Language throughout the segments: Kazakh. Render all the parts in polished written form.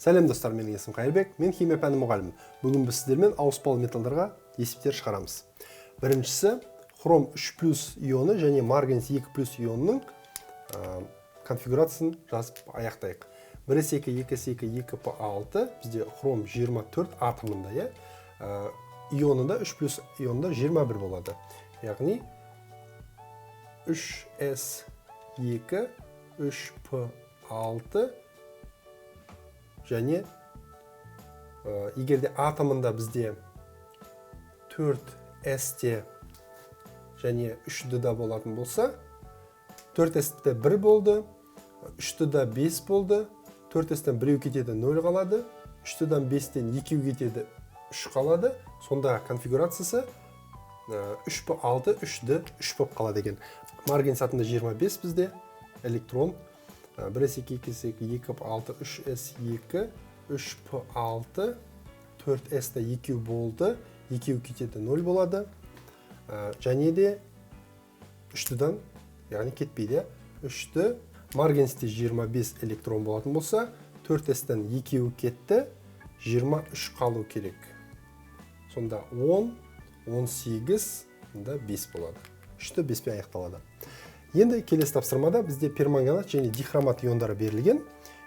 Сәлем достар, менің есім Қайырбек, мен химия пәні мұғалімі. Бүгін біз сіздермен ауыспалы металдарға есептер шығарамыз. Біріншісі, хром 3+ ионы және марганец 2+ ионының конфигурациясын жазып аяқтайық. 1s2 2s2 2p6 бізде хром 24 атомында, ионында 3+ ионында 21 болады. Яғни 3s2 3p6 және егерде атомында бізде 4s-те және 3d болатын болса, 4s-те 1 болды, 3d 5 болды, 4s-тен 1 кетеді 0 қалады, 3d-дан 5-тен 2 кетеді 3 қалады, сонда конфигурациясы 3p6 3d 3 болып қалады екен. Марганец атомында 25 бізде электрон, 1s2 2s2 2p6 3s2 3p6 4s-те 2 болды, 2 кетеді 0 болады, және де 3d-дан яғни кетпейді. 3d марганецте 25 электрон болатын болса, 4s-тен 2 кетті, 23 қалу керек. Сонда 10, 18, 5 болады. 3d 5-пен аяқталады. Енді келесі тапсырмада бізде перманганат және дихромат иондары берілген.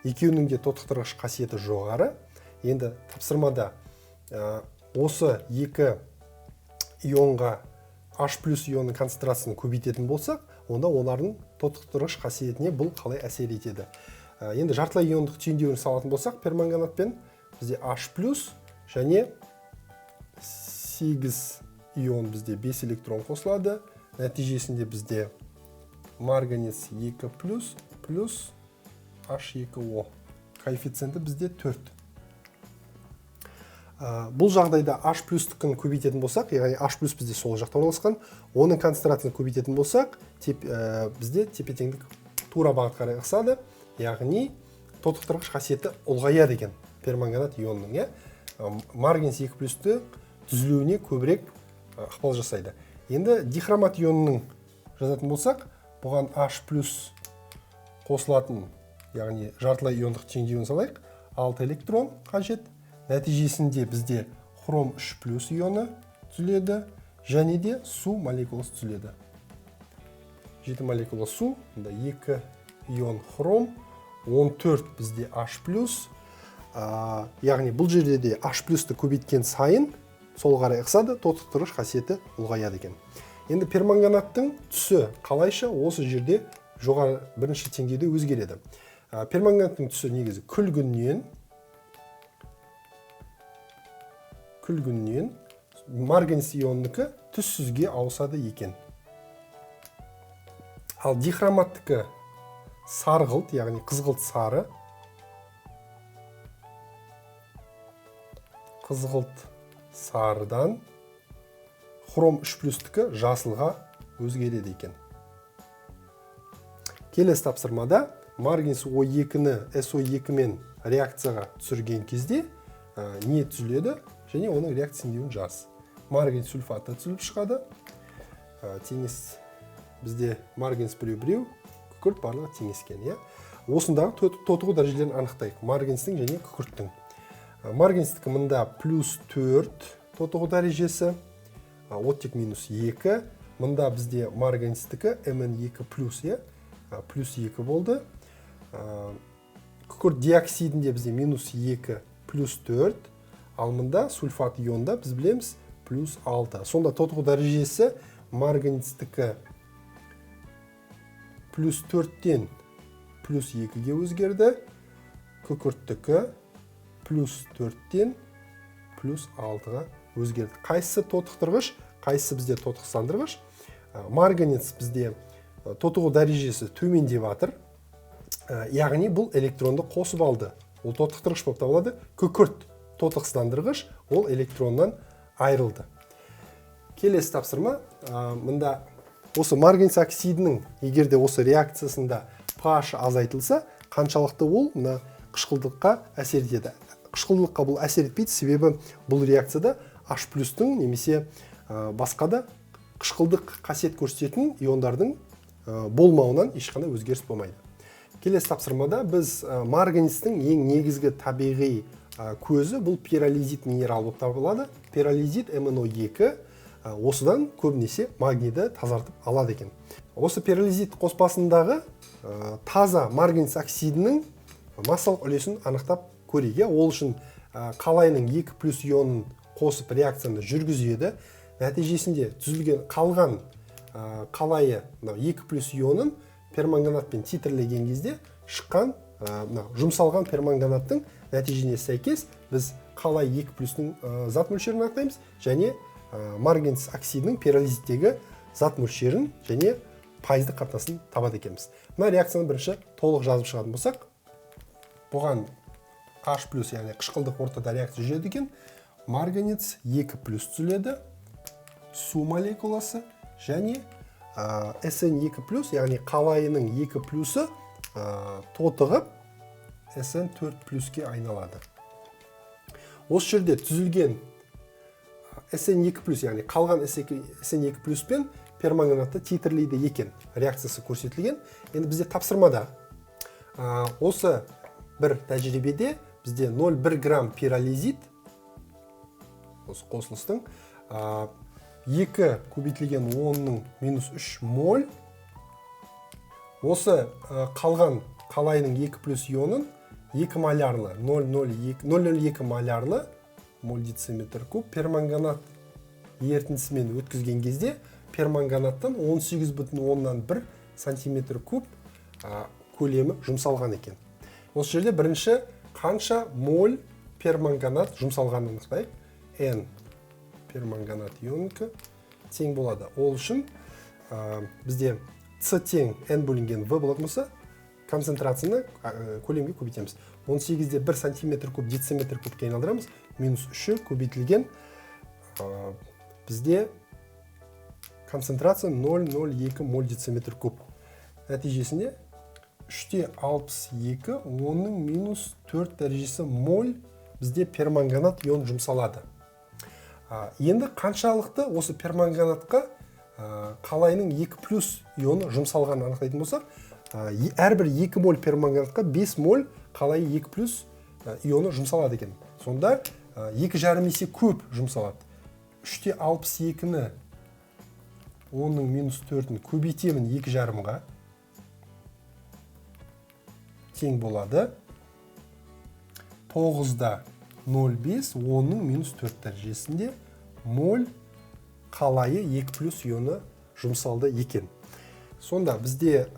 Екеуінің де тотықтырғыш қасиеті жоғары. Енді тапсырмада осы екі ионға H+ ионның концентрациясын көбейтетін болсақ, онда олардың тотықтырғыш қасиетіне бұл қалай әсер етеді. Енді жартылай иондық түйіндеуін салатын болсақ, перманганатпен бізде H+ және 8 ион бізде 5 электрон қосылады. Нәтижесінде бізде марганец 2+ плюс H2O. Коэффициенті бізде 4. Бұл жағдайда H+-тікін көбейтетін болсақ, яғни H+ бізде сол жақта орналасқан, оның концентрациясын көбейтетін болсақ, бізде тепе-теңдік тура бағыт қарай ығысады, яғни тотықтырғыш қасиеті ұлғаяды екен перманганат ионның. Марганец 2+-ті түзілуіне көбірек ықпал жасайды. Енді дихромат ионның жазатын болсақ, бұған H+ қосылатын, яғни жартылай иондық теңдеуін салайық, 6 электрон қажет. Нәтижесінде бізде хром 3+ ионы түзіледі, және де су молекуласы түзіледі. 7 молекула су, 2 ион хром, 14 бізде H+. Яғни бұл жерде де H+-ті көбейткен сайын сол қарай ықсады, тотықтырғыш қасиеті ұлғаяды екен. Енді перманганаттың түсі қалайша осы жерде жоғары бірінші теңдеуде өзгереді. Перманганаттың түсі негізі күлгіннен марганец иондікі түссізге ауысады екен. Ал дихроматтікі сарғылт, яғни қызғылт сары, қызғылт сарыдан хром 3+-тікі жасылға өзгереді екен. Келесі тапсырмада марганец O2-ні SO2-мен реакцияға түсірген кезде не түзіледі және оның реакция теңдеуін жаз. Марганец сульфаты түзіліп шығады. Теңес бізде марганец біреу-біреу, күкірт барлығы теңескен. Осындағы тотығу дәрежелерін анықтайық. Марганецтің және күкірттің. Марганецтікі мында +4 тотығу дәрежесі, оттек -2. Мында бізде марганецтікі Mn2+, +2 болды. Күкірт диоксидінде бізде -2 +4, ал мында сульфат ионда біз білеміз +6. Сонда тотығу дәрежесі марганецтікі +4-тен +2-ге өзгерді, күкірттікі +4-тен +6-ға өзгерді. Қайсысы тотықтырғыш, қайсысы бізде тотықсандырғыш? Марганец бізде тотығу дәрежесі төмендеп жатыр, яғни бұл электронды қосып алды. Ол тотықтырғыш болып табылады. Күкірт тотықсандырғыш, ол электроннан айырылды. Келесі тапсырма, мында осы марганец оксидінің егерде осы реакциясында pH азайтылса, қаншалықты ол қышқылдыққа әсер етеді. Қышқылдыққа бұл әсер етпейді, себебі бұл реакцияда H+-тің немесе басқа да қышқылдық қасиет көрсететін иондардың болмауынан ешқандай өзгеріс болмайды. келесі тапсырмада біз марганецтің ең негізгі табиғи көзі бұл пиролизит минерал болып табылады. Пиролизит МнО2 осыдан көбінесе магнийді тазартып алады екен. Осы пиролизит қоспасындағы таза марганец оксидінің массалық үлесін анықтап көрейік. Ол үшін қалайының 2+ ионын қосып реакцияны жүргізеді. Нәтижесінде түзілген қалған қалайы 2+ ионын перманганатпен титрлеген кезде шыққан жұмсалған перманганаттың нәтижесіне сәйкес біз қалай 2+-ның зат мөлшерін анықтаймыз және марганец оксидінің пиролизиттегі зат мөлшерін және пайыздық қатынасын табады екенбіз. Мына реакцияны бірінші толық жазып шығатын болсақ, бұған H+, яғни қышқылдық ортада реакция жүреді екен. Марганец 2+ түзіледі, су молекуласы және SN2+, яғни қалайының 2+-ы тотығып SN4+-ке айналады. Осы жерде түзілген SN2+, яғни қалған SN2+ пен перманганатты титрлейді екен. Реакциясы көрсетілген. Енді бізде тапсырмада осы бір тәжірибеде бізде 0,1 грамм пиролизит, осы қосылыстың 2 көбейтілген 10-ның -3 моль, осы қалған қалайының 2+ ионын 2 молярлы, 0,02 молярлы моль дециметр куб перманганат ерітіндісімен өткізген кезде перманганаттан 18,1 сантиметр куб көлемі жұмсалған екен. Осы жерде бірінші қанша моль перманганат жұмсалғанын анықтайық. N перманганат ионікі тең болады. Ол үшін бізде С тең N бөлінген В болатын болса, концентрацияны көлемге көбейтеміз. 18-де 1 сантиметр куб дециметр кубке айналдырамыз. -3 көбейтілген бізде концентрация 0,02 моль дециметр куб. Нәтижесінде 3,62 10-ның -4 дәрежесі моль бізде перманганат ион жұмсалады. Енді қаншалықты осы перманганатқа қалайының 2+ ионы жұмсалғанын анықтайтын болсақ, әрбір 2 моль перманганатқа 5 моль қалай 2+ ионы жұмсалады екен. Сонда 2,5 есе көп жұмсалады. 3,62-ні 10-ның -4-ін көбейтемін 2,5-ға тең болады. 9-да 0,5 10-ның -4 дәрежесінде моль қалайы 2+ ионы жұмсалды екен. Сонда бізде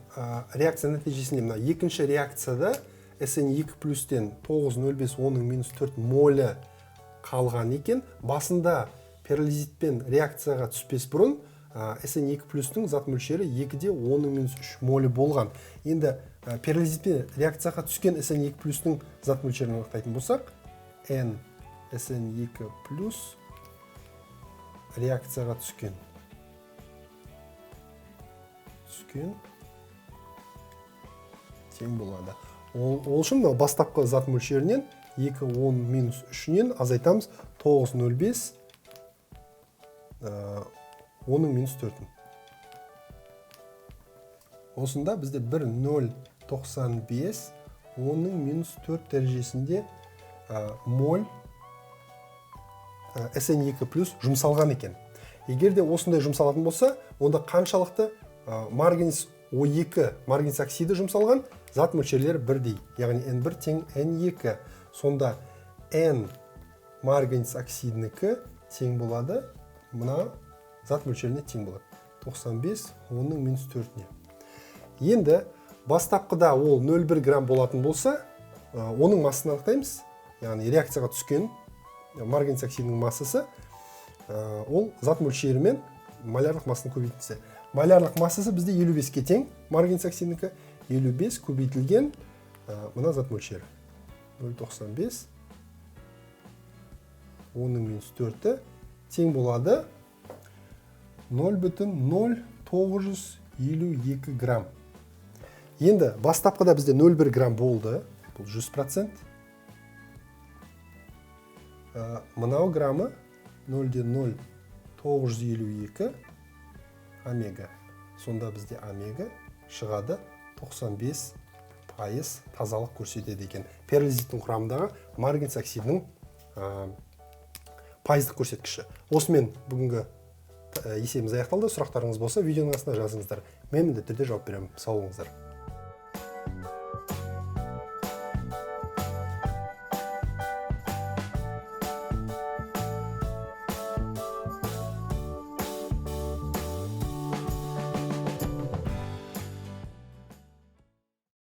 реакция нәтижесінде мына екінші реакцияда SN2+-тен 9,05 10-ның -4 молі қалған екен. Басында пиролизитпен реакцияға түспес бұрын SN2+-тің зат мөлшері 2-де 10-ның -3 молі болған. Енді пиролизитпен реакцияға түскен SN2+-тің зат мөлшерін анықтайтын болсақ, N SN2+ реакцияға түскен тең болады. Ол үшін бастапқы зат мөлшерінен 2,10 -3-нен азайтамыз 9,05 10-ның -4-ін. Осында бізде 1,095 10-ның -4 дәрежесінде моль SN2+ жұмсалған екен. Егер де осындай жұмсалатын болса, онда қаншалықты марганец O2 марганец оксиді жұмсалған, зат мөлшерлері бірдей, яғни N1 тең N2. Сонда N марганец оксидінікі тең болады, мына зат мөлшеріне тең болады. 95 10-ның -4-не. Енді бастапқыда ол 0,1 грамм болатын болса, оның массасын анықтаймыз. Яғни реакцияға түскен марганец оксидінің массасы, ол зат мөлшерімен малярлық массаны көбейтілсе. Малярлық массасы бізде 55-ке тең, марганец оксидінікі 55 көбейтілген мына зат мөлшері. 0,95 10-ның -4 тең болады 0,0952 грамм. Енді бастапқыда бізде 0,1 грамм болды, бұл 100%. Мынау граммы 0,0952 омега. Сонда бізде омега шығады 95 пайыз тазалық көрсетеді екен. Перилизиттің құрамындағы марганец оксидінің пайыздық көрсеткіші. Осымен бүгінгі есебіміз аяқталды. Сұрақтарыңыз болса, видеоның астына жазыңыздар. Мен міндетті түрде жауап беремін. Сау болыңыздар.